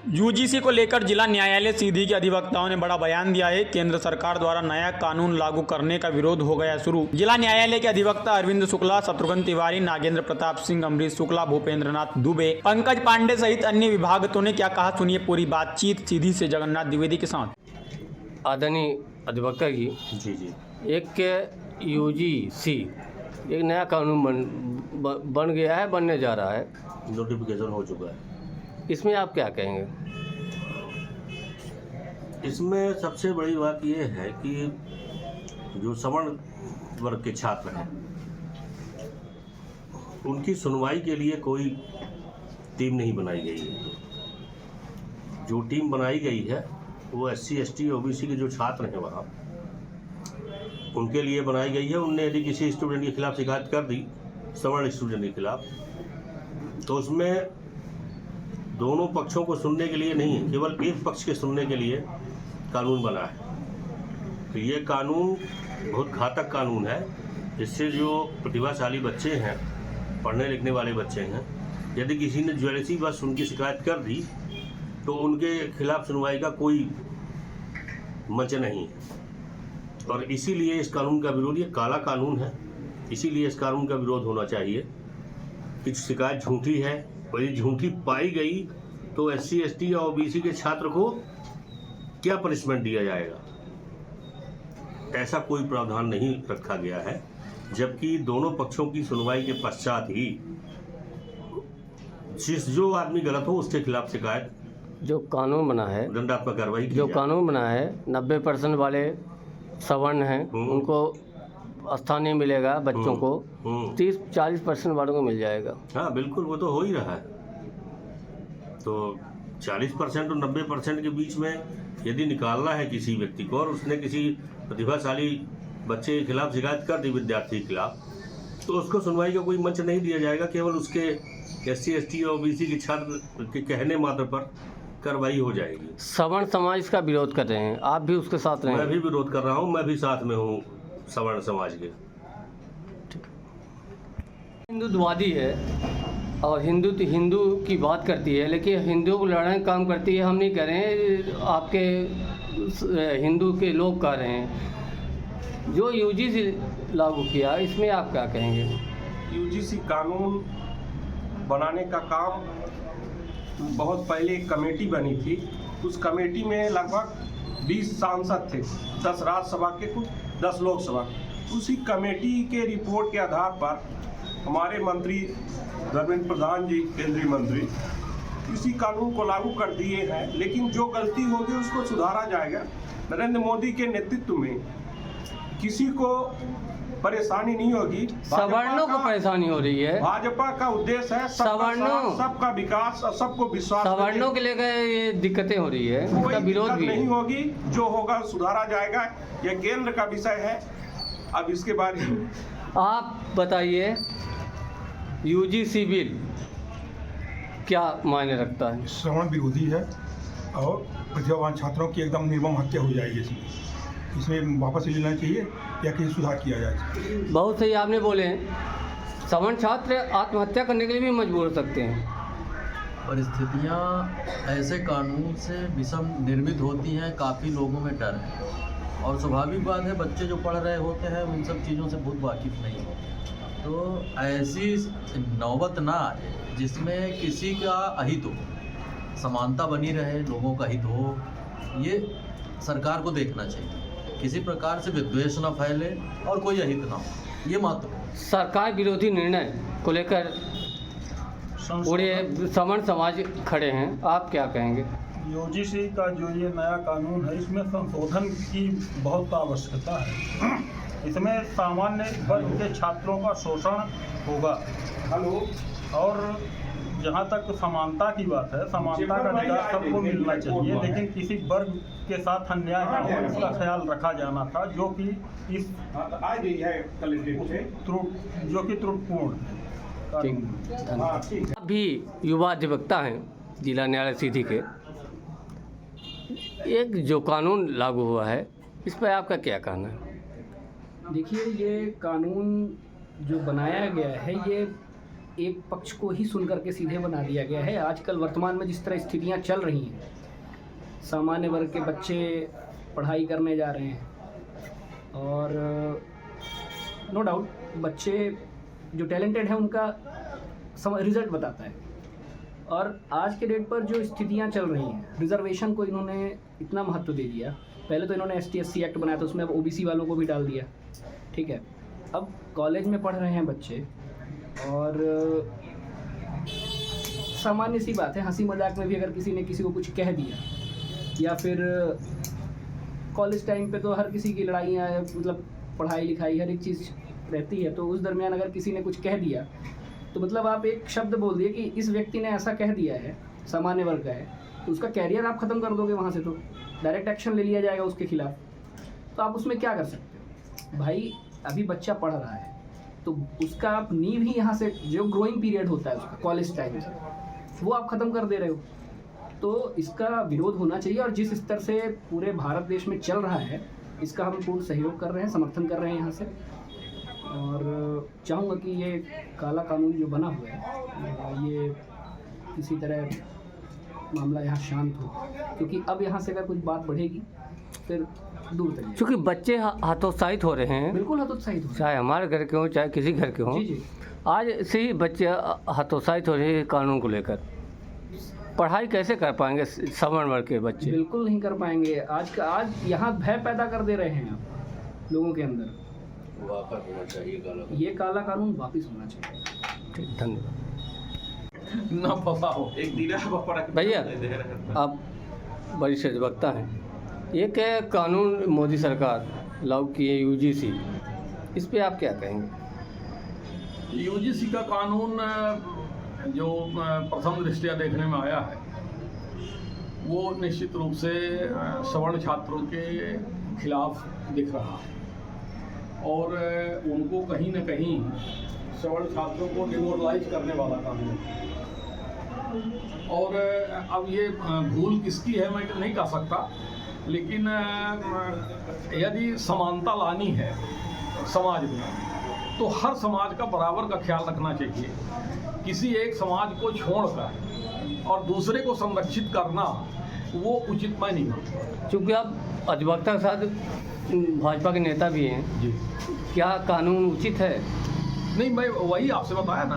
UGC को लेकर जिला न्यायालय सीधी के अधिवक्ताओं ने बड़ा बयान दिया है। केंद्र सरकार द्वारा नया कानून लागू करने का विरोध हो गया शुरू। जिला न्यायालय के अधिवक्ता अरविंद शुक्ला, शत्रुघ्न तिवारी, नागेंद्र प्रताप सिंह, अमरीश शुक्ला, भूपेंद्र नाथ दुबे, पंकज पांडे सहित अन्य विभागतों ने क्या कहा, सुनिए पूरी बातचीत सीधी से जगन्नाथ द्विवेदी के साथ। आदरणीय अधिवक्ता जी, एक यूजीसी एक नया कानून बन गया है, बनने जा रहा है, नोटिफिकेशन हो चुका है। इसमें आप क्या कहेंगे? इसमें सबसे बड़ी बात यह है कि जो सवर्ण वर्ग के छात्र हैं उनकी सुनवाई के लिए कोई टीम नहीं बनाई गई है। जो टीम बनाई गई है वो SC, ST, OBC के जो छात्र हैं वहाँ उनके लिए बनाई गई है। उनने यदि किसी स्टूडेंट के खिलाफ शिकायत कर दी, सवर्ण स्टूडेंट के खिलाफ, तो उसमें दोनों पक्षों को सुनने के लिए नहीं, केवल एक पक्ष के सुनने के लिए कानून बना है। तो ये कानून बहुत घातक कानून है। इससे जो प्रतिभाशाली बच्चे हैं, पढ़ने लिखने वाले बच्चे हैं, यदि किसी ने ज्वेलसी बस उनकी शिकायत कर दी तो उनके खिलाफ सुनवाई का कोई मंच नहीं है। और इसीलिए इस कानून का विरोध, ये काला कानून है, इसीलिए इस कानून का विरोध होना चाहिए कि शिकायत झूठी है और ये झूठी पाई गई तो SC, ST या OBC के छात्र को क्या पनिशमेंट दिया जाएगा, ऐसा कोई प्रावधान नहीं रखा गया है। जबकि दोनों पक्षों की सुनवाई के पश्चात ही जो आदमी गलत हो उसके खिलाफ शिकायत, जो कानून बना है, दंडात्मक कार्रवाई की जो जाए। कानून बना है 90% वाले सवर्ण हैं उनको स्थानीय मिलेगा, बच्चों को 30-40% वालों को मिल जाएगा। हाँ बिल्कुल, वो तो हो ही रहा है। तो 40% और 90% के बीच में यदि निकालना है किसी व्यक्ति को और उसने किसी प्रतिभाशाली बच्चे के खिलाफ शिकायत कर दी, विद्यार्थी के खिलाफ, तो उसको सुनवाई का कोई मंच नहीं दिया जाएगा। केवल उसके SC, ST और OBC के छात्र के कहने मात्र पर कार्रवाई हो जाएगी। सवर्ण समाज इसका विरोध कर रहे हैं, आप भी उसके साथ रहे हैं? मैं भी विरोध कर रहा हूँ, मैं भी साथ में हूँ सवर्ण समाज के। हिंदुत्ववादी है और हिंदू की बात करती है, लेकिन हिंदुओं को लड़ाने का काम करती है। हम नहीं कह रहे हैं, आपके हिंदू के लोग कह रहे हैं। जो यूजीसी लागू किया, इसमें आप क्या कहेंगे? यूजीसी कानून बनाने का काम बहुत पहले एक कमेटी बनी थी। उस कमेटी में लगभग 20 सांसद थे, 10 राज्यसभा के, कुछ 10 लोकसभा। उसी कमेटी के रिपोर्ट के आधार पर हमारे मंत्री धर्मेंद्र प्रधान जी, केंद्रीय मंत्री, इसी कानून को लागू कर दिए हैं। लेकिन जो गलती होगी उसको सुधारा जाएगा। नरेंद्र मोदी के नेतृत्व में किसी को परेशानी नहीं होगी। सवर्णों को परेशानी हो रही है। भाजपा का उद्देश्य है सबका विकास और सबको विश्वास। सवर्णों के लेकर ये दिक्कतें हो रही है, इसका विरोध भी नहीं होगी। जो होगा सुधारा जाएगा। यह केंद्र का विषय है। अब इसके बारे में आप बताइए, यूजीसी बिल क्या मायने रखता है? सवर्ण विरोधी है और प्रतिभावान छात्रों की एकदम निर्मम हत्या हो जाएगी। इसमें वापस लेना चाहिए या किसी सुधार किया जाए। बहुत सही आपने बोले। सवर्ण छात्र आत्महत्या करने के लिए भी मजबूर हो सकते हैं। परिस्थितियाँ ऐसे कानून से विषम निर्मित होती हैं, काफ़ी लोगों में डर है और स्वाभाविक बात है, बच्चे जो पढ़ रहे होते हैं उन सब चीज़ों से बहुत वाकिफ़ नहीं होते। तो ऐसी नौबत ना आए जिसमें किसी का अहित हो, समानता बनी रहे, लोगों का हित हो, ये सरकार को देखना चाहिए। किसी प्रकार से विद्वेष न फैले और कोई अहित ना हो, ये महत्वपूर्ण। सरकार विरोधी निर्णय को लेकर पूरे सवर्ण समाज खड़े हैं, आप क्या कहेंगे? यूजीसी का जो ये नया कानून है, इसमें संशोधन की बहुत आवश्यकता है। इसमें सामान्य वर्ग के छात्रों का शोषण होगा। और जहाँ तक समानता की बात है, समानता का अधिकार सबको मिलना चाहिए, लेकिन किसी वर्ग के साथ अन्याय ना हो, इसका ख्याल रखा जाना था, जो कि इस त्रुटिपूर्ण है। आप भी युवा अधिवक्ता हैं जिला न्यायालय सीधी के। एक जो कानून लागू हुआ है, इस पर आपका क्या कहना है? देखिए, ये कानून जो बनाया गया है, ये एक पक्ष को ही सुन करके सीधे बना दिया गया है। आजकल वर्तमान में जिस तरह स्थितियां चल रही हैं, सामान्य वर्ग के बच्चे पढ़ाई करने जा रहे हैं और नो डाउट बच्चे जो टैलेंटेड हैं उनका रिज़ल्ट बताता है। और आज के डेट पर जो स्थितियां चल रही हैं, रिजर्वेशन को इन्होंने इतना महत्व दे दिया। पहले तो इन्होंने ST/SC एक्ट बनाया था, उसमें अब OBC वालों को भी डाल दिया, ठीक है। अब कॉलेज में पढ़ रहे हैं बच्चे और सामान्य सी बात है, हंसी मजाक में भी अगर किसी ने किसी को कुछ कह दिया, या फिर कॉलेज टाइम पे तो हर किसी की लड़ाइयाँ, मतलब पढ़ाई लिखाई हर एक चीज़ रहती है, तो उस दरमियान अगर किसी ने कुछ कह दिया तो मतलब आप एक शब्द बोल दिए कि इस व्यक्ति ने ऐसा कह दिया है, सामान्य वर्ग का है, तो उसका कैरियर आप ख़त्म कर दोगे वहाँ से, तो डायरेक्ट एक्शन ले लिया जाएगा उसके खिलाफ। तो आप उसमें क्या कर सकते हो भाई? अभी बच्चा पढ़ रहा है तो उसका आप नींव ही यहाँ से, जो ग्रोइंग पीरियड होता है उसका कॉलेज टाइम से, वो आप ख़त्म कर दे रहे हो। तो इसका विरोध होना चाहिए और जिस स्तर से पूरे भारत देश में चल रहा है, इसका हम पूर्ण सहयोग कर रहे हैं, समर्थन कर रहे हैं यहाँ से। और चाहूँगा कि ये काला कानून जो बना हुआ है, ये किसी तरह मामला यहाँ शांत हो, क्योंकि अब यहाँ से अगर कुछ बात बढ़ेगी फिर दूर तक। क्योंकि बच्चे हतोत्साहित हो रहे हैं, बिल्कुल हतोत्साहित हो, चाहे हमारे घर के हों चाहे किसी घर के हों। जी जी, आज से ही बच्चे हतोत्साहित हो रहे हैं कानून को लेकर। पढ़ाई कैसे कर पाएंगे सवर्ण वर्ग के बच्चे? बिल्कुल नहीं कर पाएंगे। आज यहाँ भय पैदा कर दे रहे हैं आप लोगों के अंदर। वापस होना चाहिए ये काला कानून वापस होना चाहिए। धन्यवाद। ना फंसाओ। भैया, आप वरिष्ठ अधिवक्ता हैं, ये क्या कानून मोदी सरकार लागू की है UGC, इस पे आप क्या कहेंगे? UGC का कानून जो प्रथम दृष्टया देखने में आया है, वो निश्चित रूप से सवर्ण छात्रों के खिलाफ दिख रहा है और उनको कहीं न कहीं सवर्ण छात्रों को डिमोरलाइज करने वाला कानून है। और अब ये भूल किसकी है मैं नहीं कह सकता, लेकिन यदि समानता लानी है समाज में, तो हर समाज का बराबर का ख्याल रखना चाहिए। किसी एक समाज को छोड़कर और दूसरे को संरक्षित करना वो उचितमय नहीं होता। चूँकि आप अधिवक्ता के साथ भाजपा के नेता भी हैं जी, क्या कानून उचित है? नहीं, मैं वही आपसे बताया ना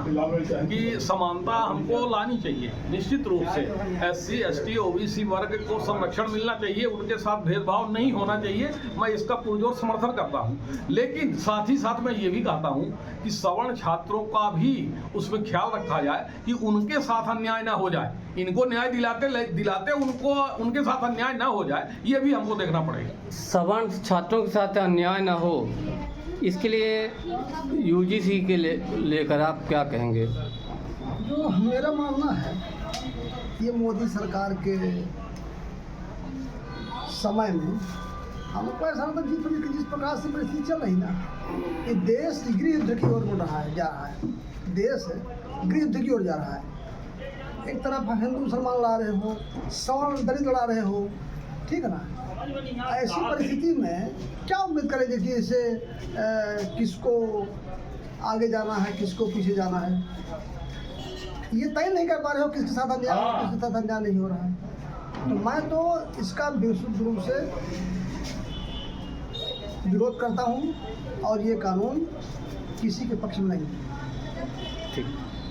कि समानता हमको लानी चाहिए। निश्चित रूप से SC, ST, OBC वर्ग को संरक्षण मिलना चाहिए, उनके साथ भेदभाव नहीं होना चाहिए। मैं इसका पुरजोर समर्थन करता हूँ, लेकिन साथ ही साथ मैं ये भी कहता हूँ कि सवर्ण छात्रों का भी उसमें ख्याल रखा जाए कि उनके साथ अन्याय ना हो जाए। इनको न्याय दिलाते उनको उनके साथ अन्याय ना हो जाए, ये भी हमको देखना पड़ेगा। सवर्ण छात्रों के साथ अन्याय ना हो, इसके लिए UGC के लेकर आप क्या कहेंगे? जो मेरा मानना है, ये मोदी सरकार के समय में हमको ऐसा लगता है कि जिस प्रकार से परिस्थिति चल रही ना, ये देश गृह युद्ध की ओर बढ़ रहा है, जा रहा है। देश गृह युद्ध की ओर जा रहा है। एक तरफ हिंदू मुसलमान लड़ा रहे हो, सवर्ण दलित लड़ा रहे हो, ठीक है ना। ऐसी परिस्थिति में क्या उम्मीद करेंगे कि इसे किसको आगे जाना है, किसको पीछे जाना है, ये तय नहीं कर पा रहे हो किसके साथ अन्याय हो, किसके साथ अन्याय नहीं हो रहा है। तो मैं तो इसका विशुद्ध रूप से विरोध करता हूँ और ये कानून किसी के पक्ष में नहीं है।